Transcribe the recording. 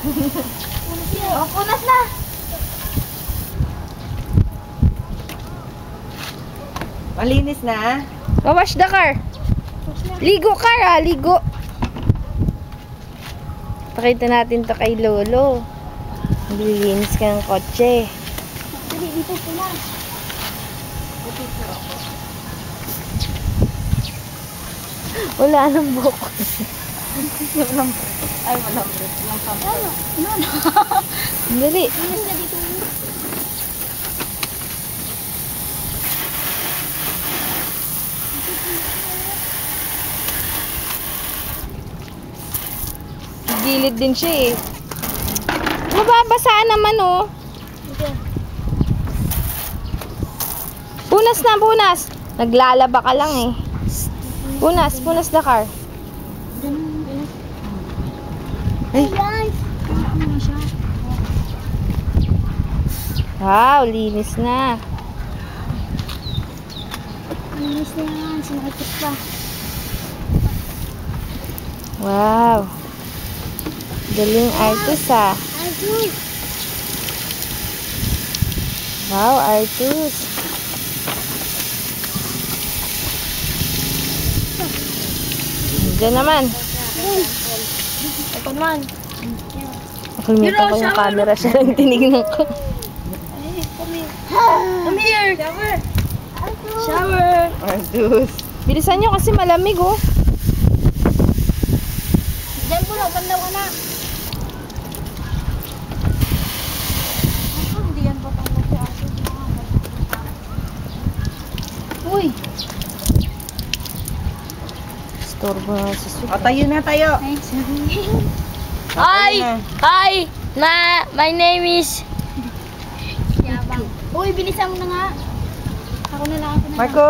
Oh, punas na. Malinis na. Wash the car. Ligo car ah, ligo. Pakita natin to kay Lolo. Maglilinis ka ng kotse. Dali, dito punas. Wala nang buhok. Ay, malambot. Dali. Punas na dito. Gilid din siya eh. Mababasaan naman oh. Punas na, punas. Naglalaba ka lang eh. Punas, punas the car. Ay. Wow, linis na. Linis na yan. Sinakit pa. Wow. Galing artist ah. Ayun. Wow, artist. Diyan naman. Ito naman. Nakalimutan ko yung camera, siya lang tinignan ko. Come here. Shower. Shower. Artus. Bilisan nyo kasi malamig oh. Diyan po na. Ganda ka na. Hindi yan ba pang nag-aso? Uy. Storbo na sa O, tayo na tayo. Ay, sorry. Hi! Hi! My name is... Yabang. Uy, bilisan mo na nga. Ako na lang. Marco.